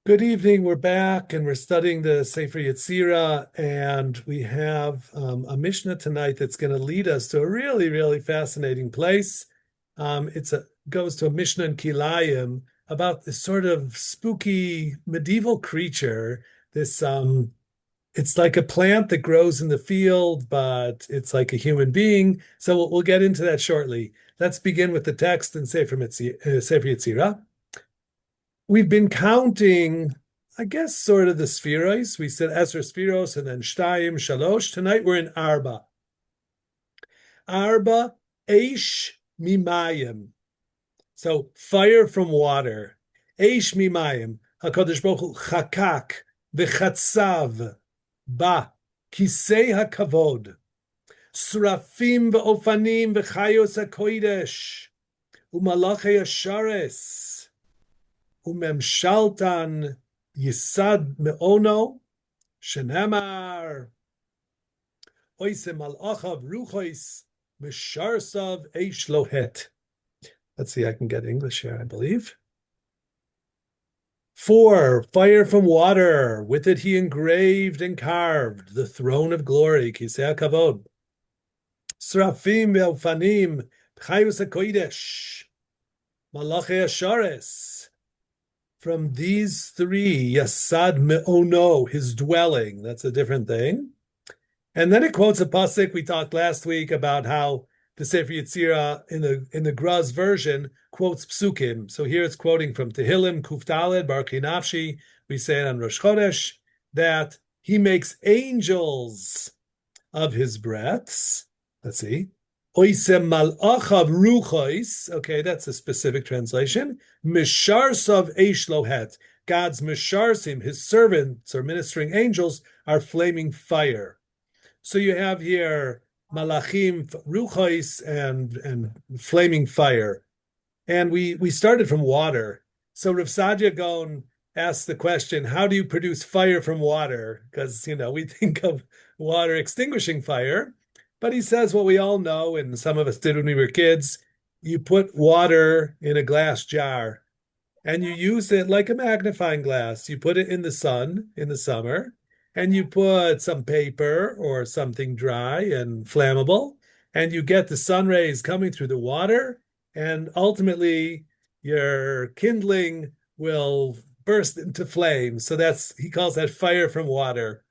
Good evening. We're back and we're studying the Sefer Yetzira, and we have a Mishnah tonight that's going to lead us to a really, really fascinating place. It's goes to a Mishnah in Kilayim about this sort of spooky medieval creature. This it's like a plant that grows in the field, but it's like a human being. So we'll get into that shortly. Let's begin with the text in Sefer Yetzira. We've been counting, I guess, sort of the spheros. We said Esser spheros and then Shtayim, Shalosh. Tonight we're in Arba. Arba, Eish Mimayim. So fire from water. Eish Mimayim. HaKadosh Baruch Hu Chakak v'chatsav ba kisei hakavod. Srafim v'ofanim v'chayos hakodesh. Umalachei ashares. Umemshaltan Yisad Me'ono Shenamar Oise Malachav Ruchois Misharsav Eish Lohet. Let's see, I can get English here, I believe. 4, fire from water. With it he engraved and carved the throne of glory, Kisei HaKavod. Srafim Ve'ofanim Chayus HaKodesh Malachei Ashares. From these 3, Yasad Me'ono, his dwelling. That's a different thing. And then it quotes a pasuk we talked last week about how the Sefer Yetzira in the Graz version quotes psukim. So here it's quoting from Tehillim, Kuf Daled, Barki Nafshi. We say it on Rosh Chodesh that he makes angels of his breaths. Let's see. Oisem malachav ruchois. Okay, that's a specific translation. Misharsav eish lohet. God's misharsim, his servants or ministering angels, are flaming fire. So you have here malachim ruchois and flaming fire. And we started from water. So Rav Sadia Gaon asked the question, how do you produce fire from water? Because, we think of water extinguishing fire. But he says what we all know, and some of us did when we were kids, you put water in a glass jar and you use it like a magnifying glass. You put it in the sun in the summer and you put some paper or something dry and flammable and you get the sun rays coming through the water and ultimately your kindling will burst into flames. So he calls that fire from water.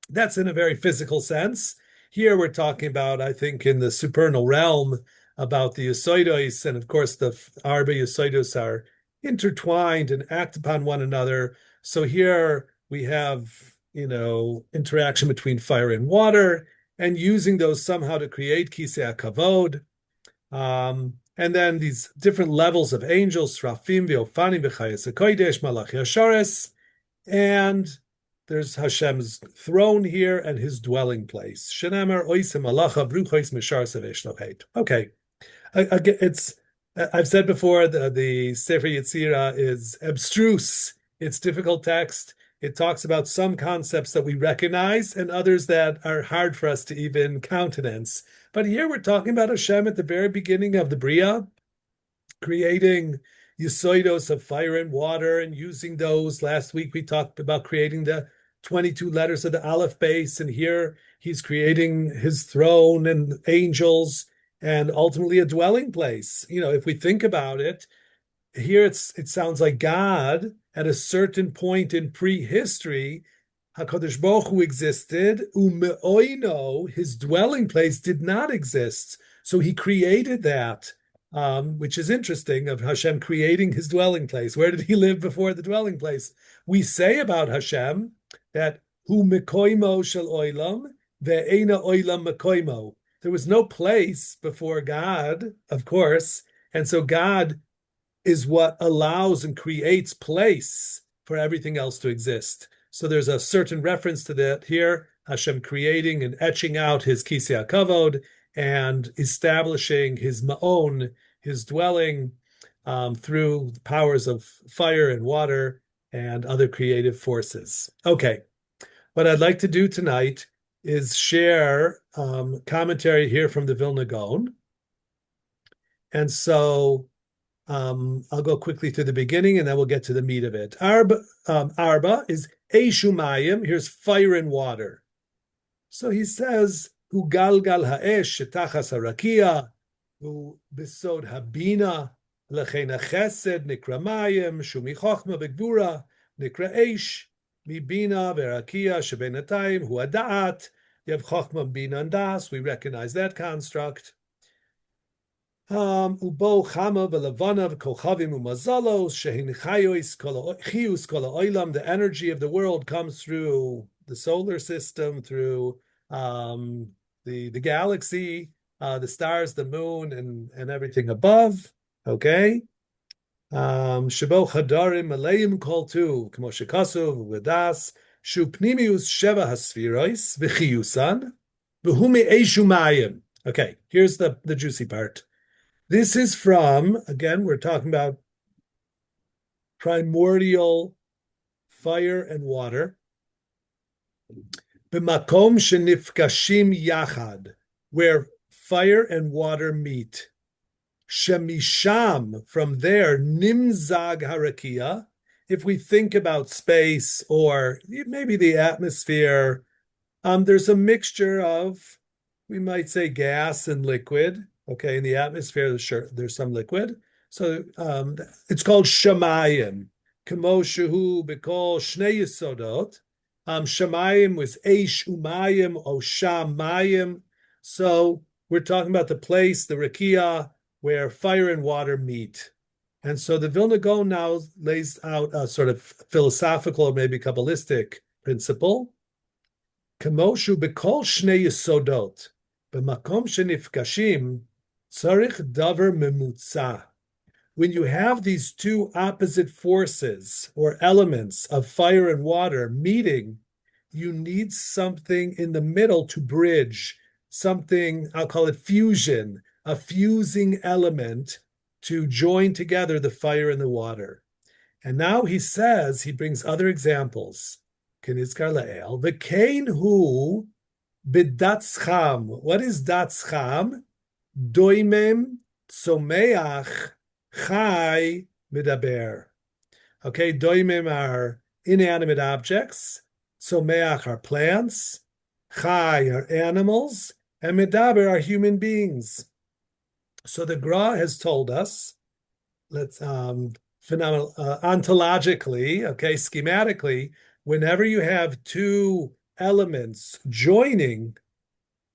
That's in a very physical sense. Here we're talking about, I think, in the supernal realm, about the Yesoidos, and of course the Arba Yesoidos are intertwined and act upon one another. So here we have, interaction between fire and water, and using those somehow to create Kisei HaKavod. And then these different levels of angels, Srafim, V'ofanim, V'chayes HaKodesh, Malachi Ashares, and there's Hashem's throne here and his dwelling place. Shenamar oisem alacha bruchois mishar saveshloheit. Okay, I've said before the Sefer Yetzira is abstruse. It's difficult text. It talks about some concepts that we recognize and others that are hard for us to even countenance. But here we're talking about Hashem at the very beginning of the Bria, creating Yesoidos of fire and water and using those. Last week we talked about creating the 22 letters of the Aleph base, and here he's creating his throne and angels and ultimately a dwelling place. If we think about it, here it sounds like God at a certain point in prehistory, HaKadosh Baruch Hu existed, umeoino, his dwelling place did not exist. So he created that. Which is interesting, of Hashem creating his dwelling place. Where did he live before the dwelling place? We say about Hashem that hu mekoimo shel oilam ve'ena oilam mekoimo. There was no place before God, of course, and so God is what allows and creates place for everything else to exist. So there's a certain reference to that here, Hashem creating and etching out his Kisei HaKavod, and establishing his ma'on, his dwelling, through the powers of fire and water and other creative forces. Okay, what I'd like to do tonight is share commentary here from the Vilna Gaon. And so I'll go quickly through the beginning and then we'll get to the meat of it. Arba is Eshumayim. Here's fire and water. So he says, Hu galgal ha'esh shetachas harakia, hu besod habina, lechein hachesed nikra mayim, shumi chochma begvura, nikra eish, mibina verakia shebenatayim, hu ada'at, you have chochma, bina, and das. We recognize that construct. Ubo chama v'levana v'kolchavim umazalos shehin chayos chiyus kol ha'olam. The energy of the world comes through the solar system, through the galaxy, the stars, the moon, and everything above. Okay. Shebo chadarim maleim kol tu kmo shekasuv v'das shu pnimius sheva hasfiros v'chiyusan v'hu me'eshu mayim. Okay, here's the juicy part. This is from, again, we're talking about primordial fire and water. B'makom shenifkashim yachad, where fire and water meet. Shemisham, from there, nimzag harakia. If we think about space or maybe the atmosphere, there's a mixture of, we might say, gas and liquid. Okay, in the atmosphere, there's some liquid. So it's called shamayim. Kamo shehu b'kol shnei yisodot. Shamayim was eish umayim o shamayim. So we're talking about the place, the rakia, where fire and water meet. And so the Vilna Gaon now lays out a sort of philosophical or maybe Kabbalistic principle. Kamo shehu b'kol shnei yisodot. B'makom shenifkashim, tzarich davar memutza. When you have these two opposite forces or elements of fire and water meeting, you need something in the middle to bridge, something, I'll call it fusion, a fusing element to join together the fire and the water. And now he says, he brings other examples. Kenizkar la'el, v'kein hu b'datscham. What is datscham? Doimem tzomeach chai midaber. Okay, doimem are inanimate objects, tzomeach are plants, chai are animals, and midaber are human beings. So the Gra has told us, let's ontologically, okay, schematically, whenever you have two elements joining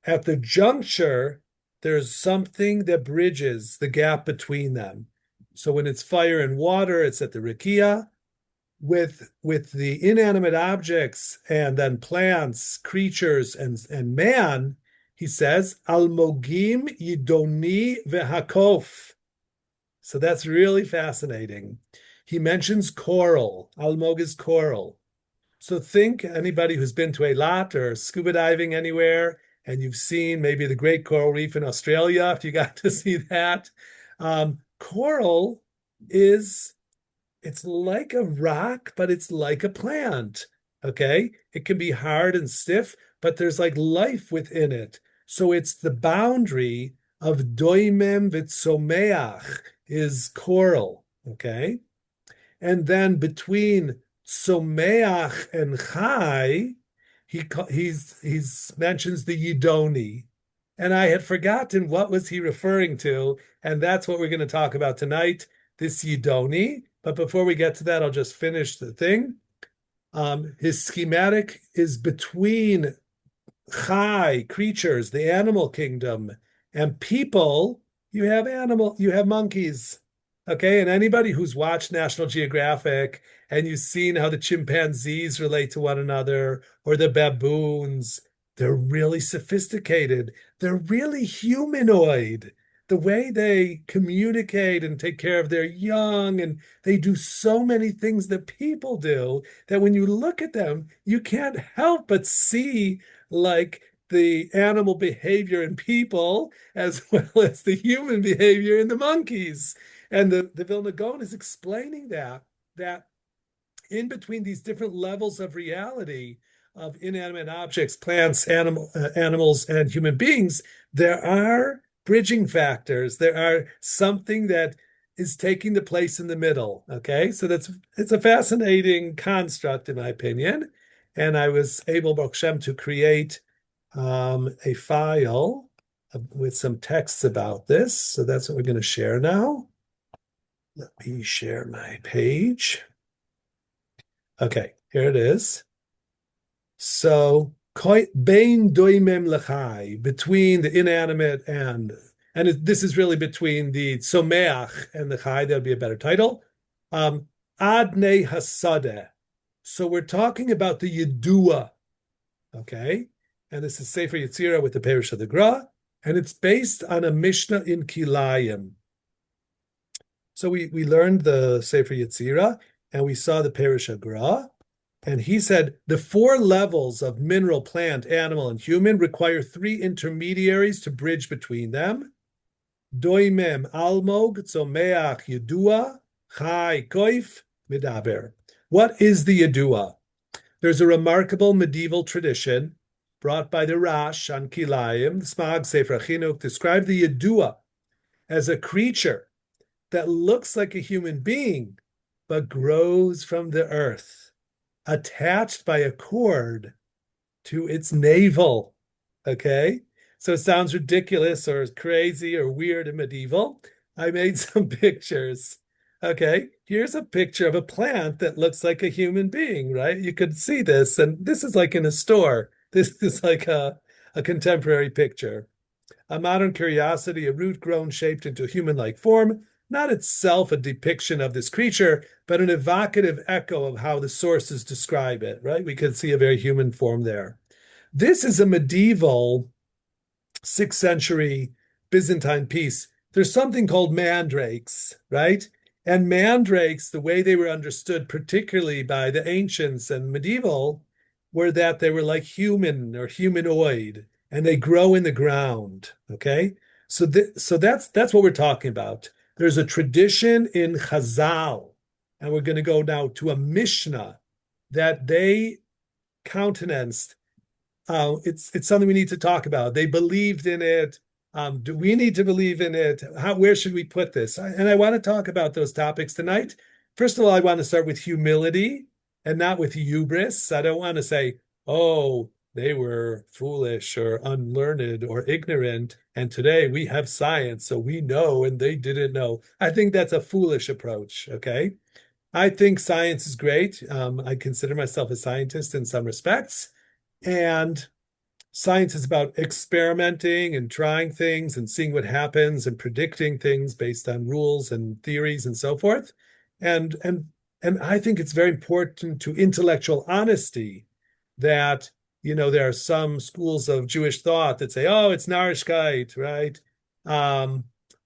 at the juncture, there's something that bridges the gap between them. So when it's fire and water, it's at the rikia. With the inanimate objects and then plants, creatures, and man, he says, almogim yidoni vehakof. So that's really fascinating. He mentions coral. Almog is coral. So think anybody who's been to Eilat or scuba diving anywhere, and you've seen maybe the Great Coral Reef in Australia, if you got to see that. Coral it's like a rock, but it's like a plant, okay? It can be hard and stiff, but there's like life within it. So it's the boundary of doimem v'tzomeach is coral, okay? And then between tzomeach and chai, he mentions the Yidoni. And I had forgotten what was he referring to, and that's what we're going to talk about tonight, this Yidoni. But before we get to that, I'll just finish the thing. His schematic is between chai, creatures, the animal kingdom, and people. You have monkeys. Okay, and anybody who's watched National Geographic and you've seen how the chimpanzees relate to one another or the baboons, they're really sophisticated. They're really humanoid. The way they communicate and take care of their young, and they do so many things that people do that when you look at them, you can't help but see like the animal behavior in people as well as the human behavior in the monkeys. And the Vilna Gaon is explaining that in between these different levels of reality of inanimate objects, plants, animals, and human beings, there are bridging factors. There are something that is taking the place in the middle. Okay, so it's a fascinating construct, in my opinion. And I was able, Baruch Shem, to create a file with some texts about this. So that's what we're going to share now. Let me share my page. Okay, here it is. So bein doimem lechai, between the inanimate this is really between the tzomeach and the chai. That would be a better title. Adnei hasadeh. So we're talking about the yedua, okay? And this is Sefer Yetzira with the Parish of the Gra, and it's based on a Mishnah in Kilayim. So we learned the Sefer Yetzira, and we saw the Parish of Gra, and he said the 4 levels of mineral, plant, animal, and human require 3 intermediaries to bridge between them. Doimem almog, tzomeach, yedua, chai, koif, medaber. What is the yedua? There's a remarkable medieval tradition brought by the Rash on Kilayim, the Smag Sefer Chinuk, described the yedua as a creature that looks like a human being, but grows from the earth, attached by a cord to its navel. Okay? So it sounds ridiculous or crazy or weird and medieval. I made some pictures. Okay, here's a picture of a plant that looks like a human being, right? You could see this, and this is like in a store. This is like a contemporary picture. A modern curiosity, a root grown shaped into a human-like form, not itself a depiction of this creature, but an evocative echo of how the sources describe it, right? We could see a very human form there. This is a medieval 6th century Byzantine piece. There's something called mandrakes, right? And mandrakes, the way they were understood, particularly by the ancients and medieval, were that they were like human or humanoid, and they grow in the ground. Okay, so that's what we're talking about. There's a tradition in Chazal, and we're going to go now to a Mishnah that they countenanced. It's something we need to talk about. They believed in it. Do we need to believe in it? Where should we put this? And I want to talk about those topics tonight. First of all, I want to start with humility and not with hubris. I don't want to say, oh, they were foolish or unlearned or ignorant, and today we have science, so we know and they didn't know. I think that's a foolish approach, okay? I think science is great. I consider myself a scientist in some respects, and science is about experimenting and trying things and seeing what happens and predicting things based on rules and theories and so forth. And I think it's very important to intellectual honesty that, there are some schools of Jewish thought that say, oh, it's Narishkeit, right?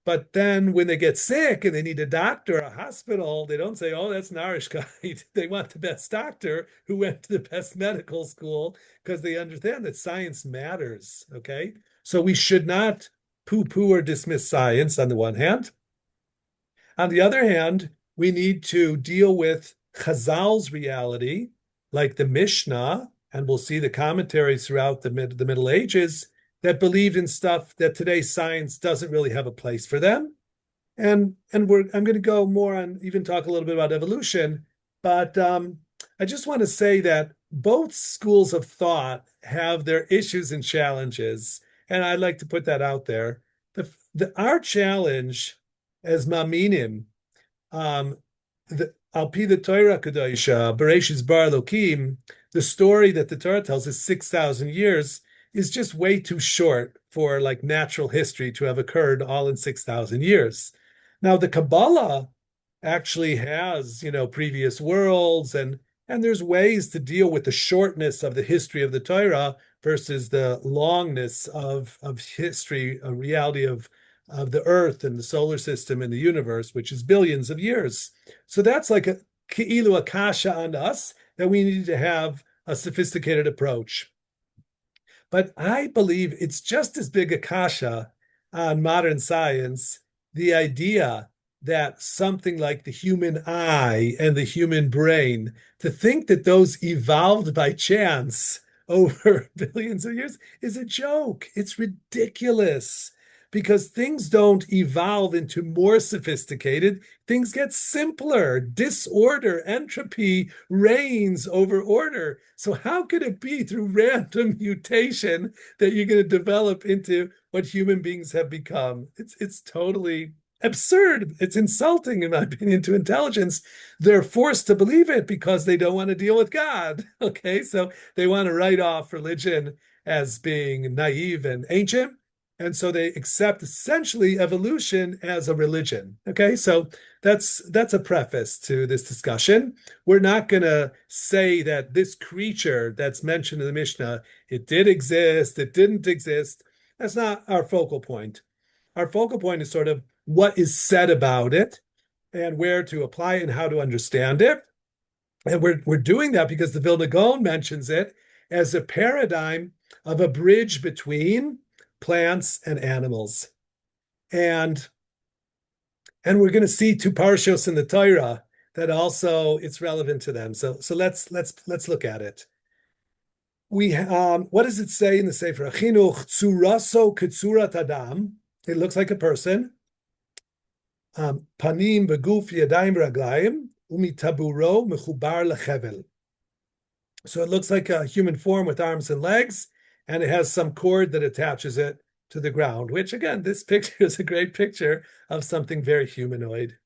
But then when they get sick and they need a doctor, a hospital, they don't say, oh, that's Narishkeit. They want the best doctor who went to the best medical school because they understand that science matters, okay? So we should not poo-poo or dismiss science on the one hand. On the other hand, we need to deal with Chazal's reality, like the Mishnah, and we'll see the commentaries throughout the Middle Ages that believed in stuff that today's science doesn't really have a place for them. And I'm going to go more on, even talk a little bit about evolution, but I just want to say that both schools of thought have their issues and challenges, and I'd like to put that out there. Our challenge as Maminim, Al-Pi the Torah Kadosha, Bereshis Bar Elokim, the story that the Torah tells is 6,000 years, is just way too short for like natural history to have occurred all in 6,000 years. Now, the Kabbalah actually has, previous worlds, and there's ways to deal with the shortness of the history of the Torah versus the longness of history, a reality of the earth and the solar system and the universe, which is billions of years. So that's like a ki'ilu akasha on us, that we need to have a sophisticated approach. But I believe it's just as big a kasha on modern science, the idea that something like the human eye and the human brain, to think that those evolved by chance over billions of years is a joke. It's ridiculous. because things don't evolve into more sophisticated. Things get simpler. Disorder, entropy reigns over order. So how could it be through random mutation that you're going to develop into what human beings have become? It's totally absurd. It's insulting, in my opinion, to intelligence. They're forced to believe it because they don't want to deal with God. Okay, so they want to write off religion as being naive and ancient. And so they accept essentially evolution as a religion. Okay, so that's a preface to this discussion. We're not going to say that this creature that's mentioned in the Mishnah, it did exist, it didn't exist. That's not our focal point. Our focal point is sort of what is said about it and where to apply it and how to understand it. And we're doing that because the Vilna Gaon mentions it as a paradigm of a bridge between plants and animals. And we're going to see two parshos in the Torah that also it's relevant to them. So let's look at it. We what does it say in the Sefer? Chinuch tzuraso ketzurat adam. It looks like a person. Panim beguf yadayim raglayim umitaburo mechubar lechevel. So it looks like a human form with arms and legs, and it has some cord that attaches it to the ground, which again, this picture is a great picture of something very humanoid.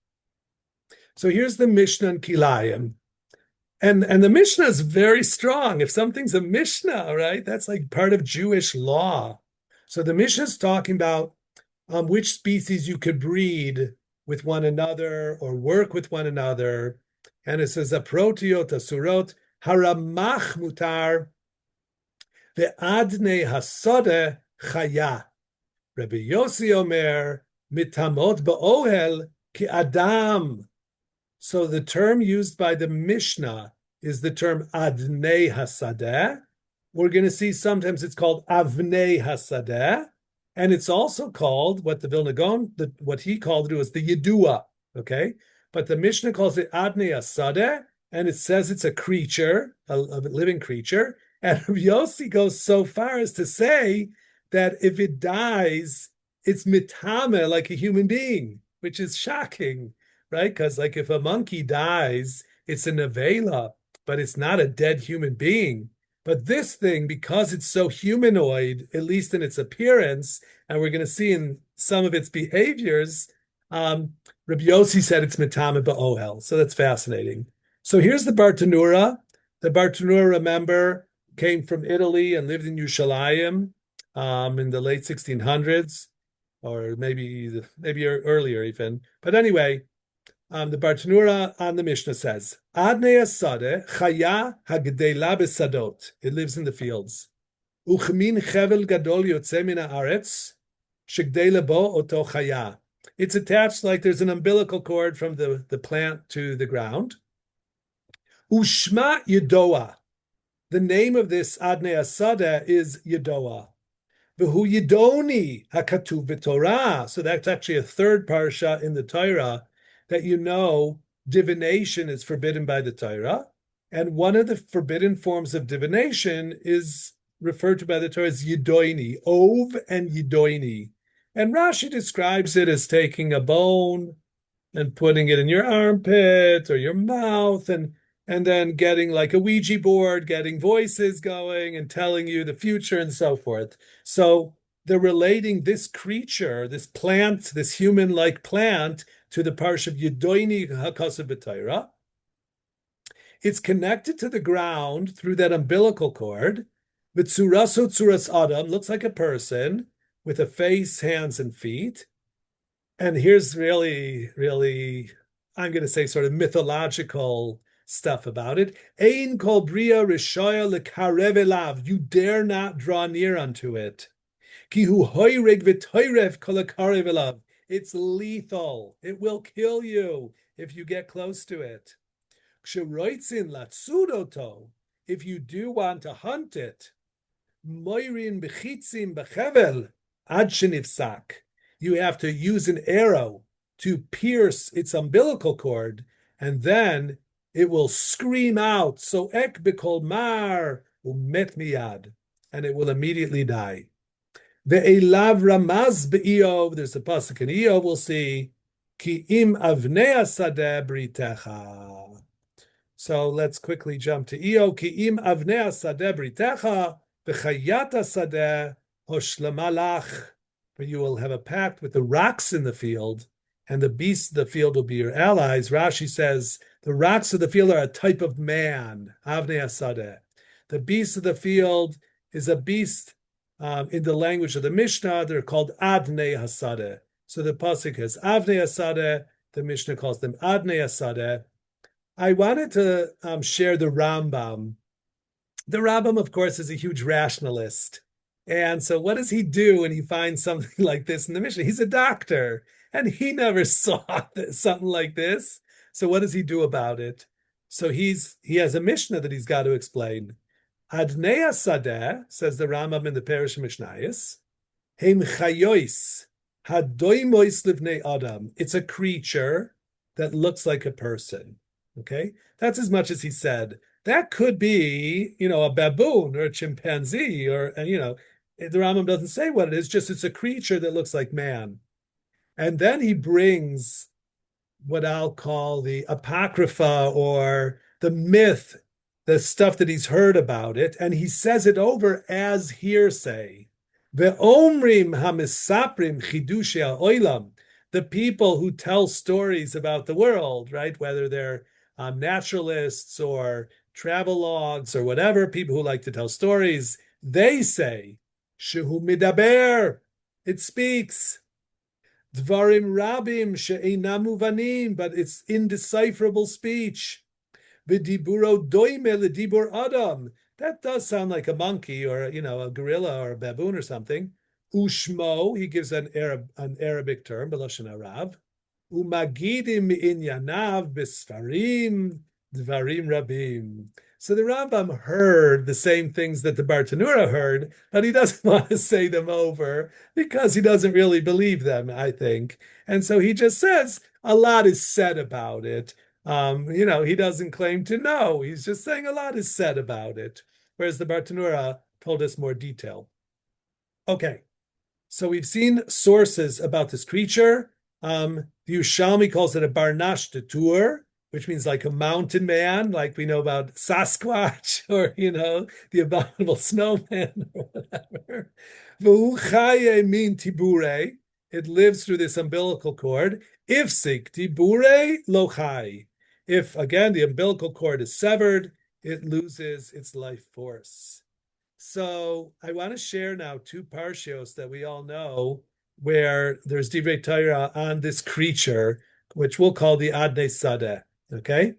So here's the Mishnah and Kilayim. And the Mishnah is very strong. If something's a Mishnah, right, that's like part of Jewish law. So the Mishnah is talking about which species you could breed with one another or work with one another. And it says, Aprotiot, Asurot, Haramach mutar, ve'adne hasode chaya. Rabbi Yossi Omer, mitamot ba'ohel ki adam. So the term used by the Mishnah is the term adnei hasadeh. We're going to see sometimes it's called avnei hasadeh, and it's also called what the Vilna Gaon, what he called it was the yedua. Okay, but the Mishnah calls it adnei hasadeh, and it says it's a creature, a living creature. And Rabbi Yossi goes so far as to say that if it dies, it's mitame like a human being, which is shocking. Right? Because like if a monkey dies, it's a nevela, but it's not a dead human being. But this thing, because it's so humanoid, at least in its appearance, and we're going to see in some of its behaviors, Rabbi Yossi said it's mitame ba'ohel. So that's fascinating. So here's the Bartanura. The Bartanura, remember, came from Italy and lived in Yerushalayim in the late 1600s, or maybe earlier even. But anyway, the Bartanura on the Mishnah says, Adnei Asadeh chaya hagdela besadot. It lives in the fields. Uchmin chevel gadol yotze min haaretz shegdela bo oto chaya. It's attached like there's an umbilical cord from the plant to the ground. Ushma Yedoa. The name of this Adnei Asadeh is Yedoa. V'hu Yidoni hakatuv b'Torah. So that's actually a third parsha in the Torah that you know divination is forbidden by the Torah. And one of the forbidden forms of divination is referred to by the Torah as Yidoini, Ov and Yidoini. And Rashi describes it as taking a bone and putting it in your armpit or your mouth and then getting like a Ouija board, getting voices going and telling you the future and so forth. So they're relating this creature, this plant, this human-like plant, to the parsha of Yedoini HaKasav B'Torah. It's connected to the ground through that umbilical cord. V'tzuraso tzuras adam, looks like a person with a face, hands, and feet. And here's really, I'm going to say sort of mythological stuff about it. Ein kol bria rishaya lekarev elav. You dare not draw near unto it. Ki hu hoyreg v'toyrev kol lekarev elav. It's lethal. It will kill you if you get close to it. Ksheroitzin latsudoto. If you do want to hunt it, moirin bechitzim bechevel ad shenifsak. You have to use an arrow to pierce its umbilical cord, and then it will scream out, so ek b'kol mar umet miyad, and it will immediately die. Ve'elav ramaz be'Iyov. There's a pasuk in Iyov. We'll see. Ki im avnei asadeh britecha. So let's quickly jump to Iyov. Ki im avnei asadeh britecha v'chayat asadeh hoshlemalach. For you will have a pact with the rocks in the field, and the beasts of the field will be your allies. Rashi says the rocks of the field are a type of man. Avnei asadeh. The beast of the field is a beast. In the language of the Mishnah, they're called Adnei Hasadeh. So the pasuk is Avnei Hasadeh. The Mishnah calls them Adnei Hasadeh. I wanted to share the Rambam. The Rambam, of course, is a huge rationalist. And so what does he do when he finds something like this in the Mishnah? He's a doctor, and he never saw something like this. So what does he do about it? So he has a Mishnah that he's got to explain. Adnei Hasadeh, says the Rambam in the Parish Mishnayos, Heim chayois, hadoimois livnei adam. It's a creature that looks like a person. Okay? That's as much as he said. That could be, a baboon or a chimpanzee the Rambam doesn't say what it is, just it's a creature that looks like man. And then he brings what I'll call the apocrypha or the myth, the stuff that he's heard about it, and he says it over as hearsay. Ve'omrim hamisaprim chidushei ha'olam, the people who tell stories about the world, right? Whether they're naturalists or travelogues or whatever, people who like to tell stories, they say, shehu midaber, it speaks. Dvarim rabim she'einam muvanim, but it's indecipherable speech. V'diburo doime l'dibur adam. That does sound like a monkey or a gorilla or a baboon or something. Ushmo, he gives an Arabic term, b'lashon harav. Umagidim mi'inyanav b'sfarim dvarim rabim. So the Rambam heard the same things that the Bartanura heard, but he doesn't want to say them over because he doesn't really believe them, I think. And so he just says a lot is said about it. He doesn't claim to know. He's just saying a lot is said about it, whereas the Bartanura told us more detail. Okay, so we've seen sources about this creature. The Yerushalmi calls it a Barnash Datur, which means like a mountain man, like we know about Sasquatch or, the abominable snowman or whatever. V'uchaye min tibure. It lives through this umbilical cord. Ifsik tibure lochai. If, again, the umbilical cord is severed, it loses its life force. So I want to share now two parshios that we all know where there's divrei Torah on this creature, which we'll call the Adnei Sadeh. Okay,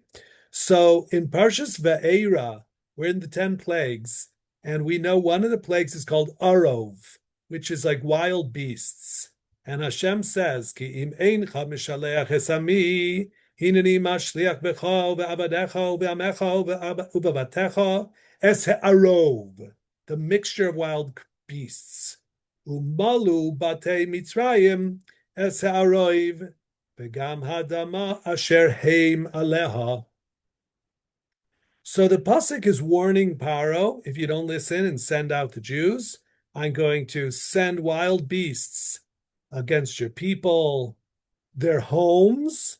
so in Parshas Ve'era, we're in the 10 plagues, and we know one of the plagues is called Arov, which is like wild beasts. And Hashem says, Ki im eincha mishaleach esami, hineni mashliach becha ve'avadecha ve'amecha ve'avatecha es ha'arov, the mixture of wild beasts. Umalu batei Mitzrayim es ha'arov, Begam hadama asher heim aleha. So the pasuk is warning Paro, if you don't listen and send out the Jews, I'm going to send wild beasts against your people, their homes,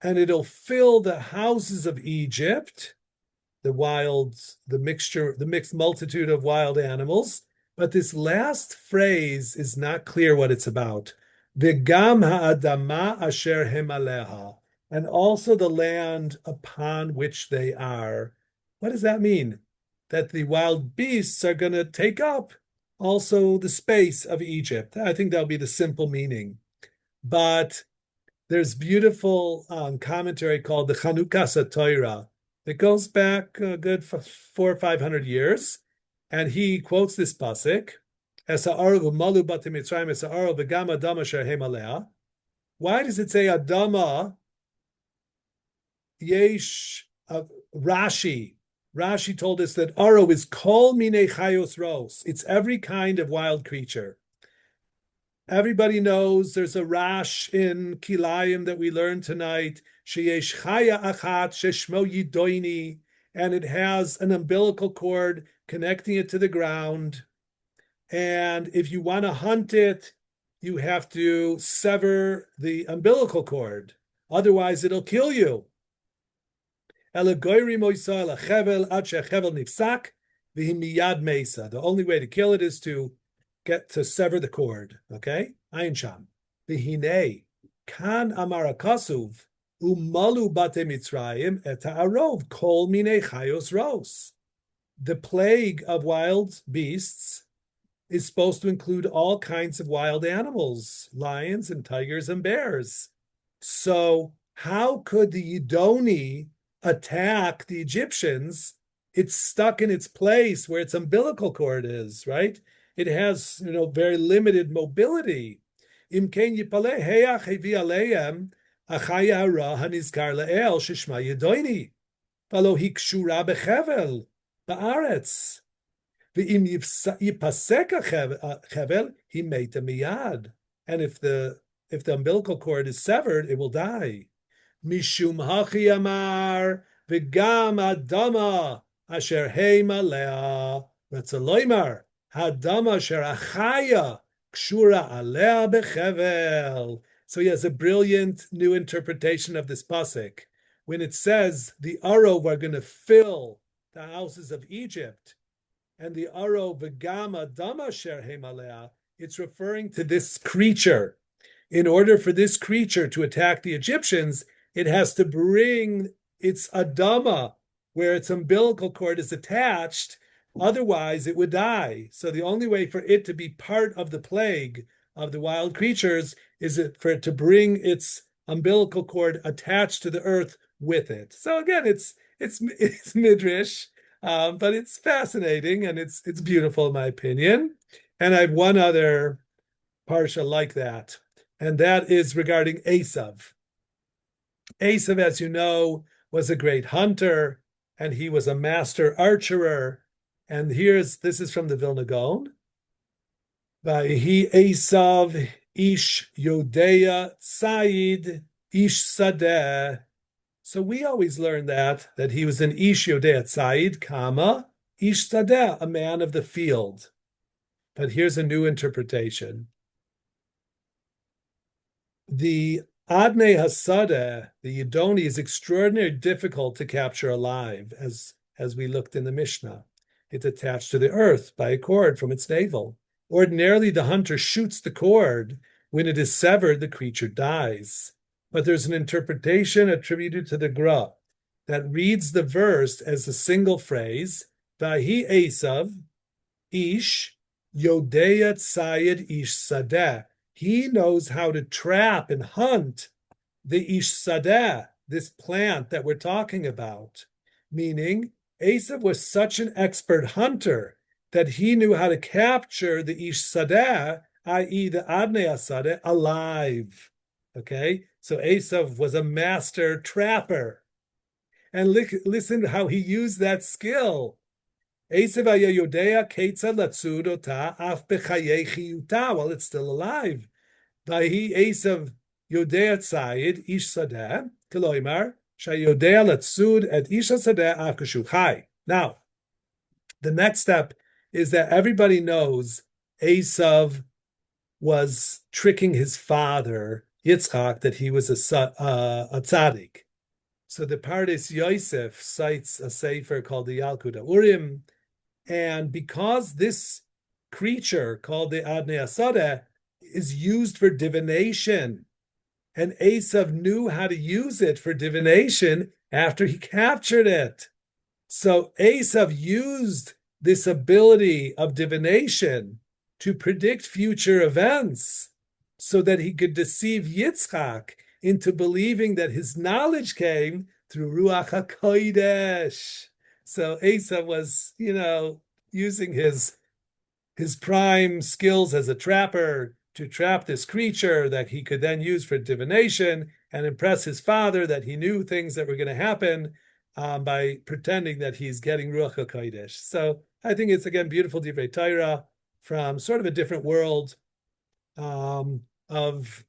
and it'll fill the houses of Egypt, the mixed multitude of wild animals. But this last phrase is not clear what it's about. V'gam ha'adama asher hem aleha, and also the land upon which they are. What does that mean? That the wild beasts are going to take up also the space of Egypt. I think that'll be the simple meaning. But there's beautiful commentary called the Chanukas Torah that goes back a good 400 or 500 years, and he quotes this pasuk. Why does it say Adama? Yesh Rashi. Rashi told us that Aro is kol mine chayos ros. It's every kind of wild creature. Everybody knows there's a rash in Kilayim that we learned tonight. Sheyesh chaya achat sheshmo yidoini, and it has an umbilical cord connecting it to the ground. And if you want to hunt it, you have to sever the umbilical cord. Otherwise, it'll kill you. The only way to kill it is to get to sever the cord. Okay? Ayin Sham. V'hinei kan amar akasuv umalu bate Mitzrayim et ha'arov kol minei chayos ros. The plague of wild beasts is supposed to include all kinds of wild animals, lions and tigers and bears. So how could the Yidoni attack the Egyptians? It's stuck in its place where its umbilical cord is, right? It has, very limited mobility. Imken yipaleh heach hevi aleim achaya hara hanizkar le'el shishma Yidoni. V'lo hi kshura bechevel ba'aretz. Ve'im yipasek chevel hi meita miyad. And if the umbilical cord is severed, it will die. Mishum hachi amar v'gam adama asher heima lea ratzaloymar hadama asher achaya kshura alea bechevel. So he has a brilliant new interpretation of this pasuk. When it says the Arov are going to fill the houses of Egypt, and the Arov v'gam adama asher heima lea, it's referring to this creature. In order for this creature to attack the Egyptians, it has to bring its Adama, where its umbilical cord is attached. Otherwise, it would die. So the only way for it to be part of the plague of the wild creatures is for it to bring its umbilical cord attached to the earth with it. So again, it's midrash, but it's fascinating and it's beautiful in my opinion. And I have one other parsha like that, and that is regarding Esav. Esav, as you know, was a great hunter, and he was a master archerer. And this is from the Vilna Gaon. Vayehi Esav ish Yodea Tzayid ish Sadeh. So we always learn that he was an ish Yodea Tzayid, comma, ish Sadeh, a man of the field. But here's a new interpretation. The Adnei Hasadeh, the Yidoni, is extraordinarily difficult to capture alive, as we looked in the Mishnah. It's attached to the earth by a cord from its navel. Ordinarily, the hunter shoots the cord. When it is severed, the creature dies. But there's an interpretation attributed to the Gra that reads the verse as a single phrase, Vahi Esav, Ish, Yodea Tzayid Ish Sadeh. He knows how to trap and hunt the Ish Sadeh, this plant that we're talking about. Meaning, Esav was such an expert hunter that he knew how to capture the Ish Sadeh, i.e. the Adnei Sadeh, alive. Okay? So Esav was a master trapper. And listen to how he used that skill. Esav haya yodea ketzad latzud ota af b'chayei chiyuta, while it's still alive. Vahi Esav yodea tzayid ish sadeh, keloimar, shayodea latzud et ish sadeh af kashu chai. Now, the next step is that everybody knows Esav was tricking his father, Yitzchak, that he was a tzaddik. So the Pardes Yosef cites a Sefer called the Yalkut Urim, and because this creature called the Adnei Asadeh is used for divination, and Esav knew how to use it for divination after he captured it. So Esav used this ability of divination to predict future events so that he could deceive Yitzchak into believing that his knowledge came through Ruach HaKodesh. So Esav was, using his prime skills as a trapper to trap this creature that he could then use for divination and impress his father that he knew things that were going to happen by pretending that he's getting Ruach HaKodesh. So I think it's, again, beautiful Divrei Torah from sort of a different world of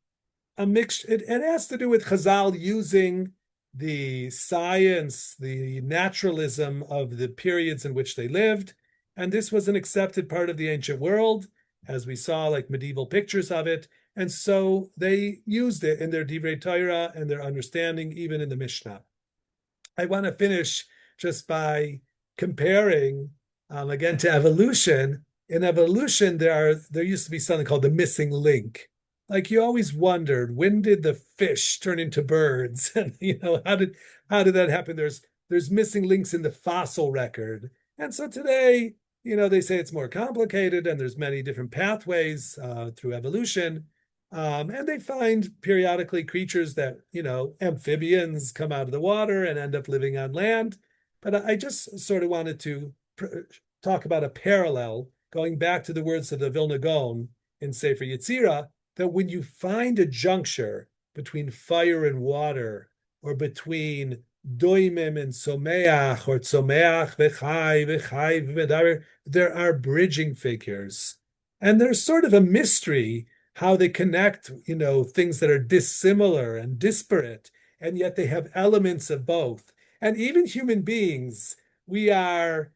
a mix. It has to do with Chazal using the science, the naturalism of the periods in which they lived, And this was an accepted part of the ancient world, as we saw like medieval pictures of it. And so they used it in their Divrei Torah and their understanding, even in the Mishnah. I want to finish just by comparing again to evolution. In evolution, there used to be something called the missing link. Like you always wondered, when did the fish turn into birds? And how did that happen? There's missing links in the fossil record. And so today, they say it's more complicated and there's many different pathways through evolution. And they find periodically creatures that, amphibians come out of the water and end up living on land. But I just sort of wanted to talk about a parallel, going back to the words of the Vilna Gaon in Sefer Yetzira, that when you find a juncture between fire and water, or between doimim and someach, or tzomeach v'chai, v'chai v'medaber, there are bridging figures. And there's sort of a mystery how they connect, things that are dissimilar and disparate, and yet they have elements of both. And even human beings, we're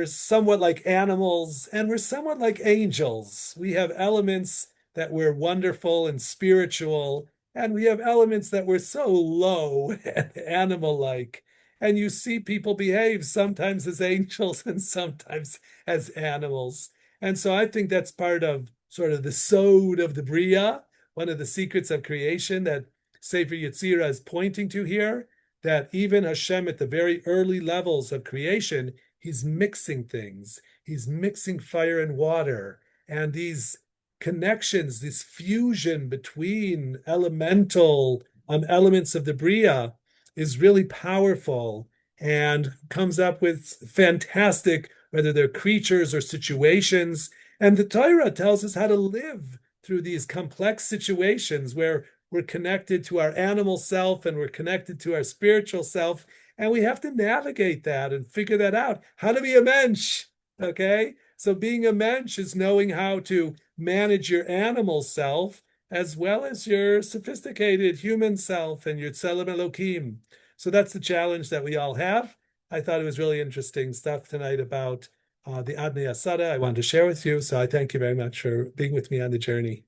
somewhat like animals and we're somewhat like angels. We have elements that we're wonderful and spiritual, and we have elements that we're so low and animal-like. And you see people behave sometimes as angels and sometimes as animals. And so I think that's part of sort of the sod of the Bria, one of the secrets of creation that Sefer Yetzira is pointing to here, that even Hashem at the very early levels of creation, he's mixing things. He's mixing fire and water. And these connections, this fusion between elemental elements of the Bria is really powerful and comes up with fantastic, whether they're creatures or situations. And the Torah tells us how to live through these complex situations where we're connected to our animal self and we're connected to our spiritual self. And we have to navigate that and figure that out. How to be a mensch, okay? So being a mensch is knowing how to manage your animal self as well as your sophisticated human self and your tzelem Elokim. So that's the challenge that we all have. I thought it was really interesting stuff tonight about the Adnei Asada I wanted to share with you. So I thank you very much for being with me on the journey.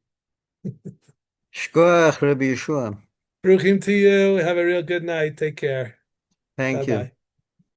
Shkoyach, Rabbi Yeshua. Bruchim to you. Have a real good night. Take care. Thank you. Bye-bye.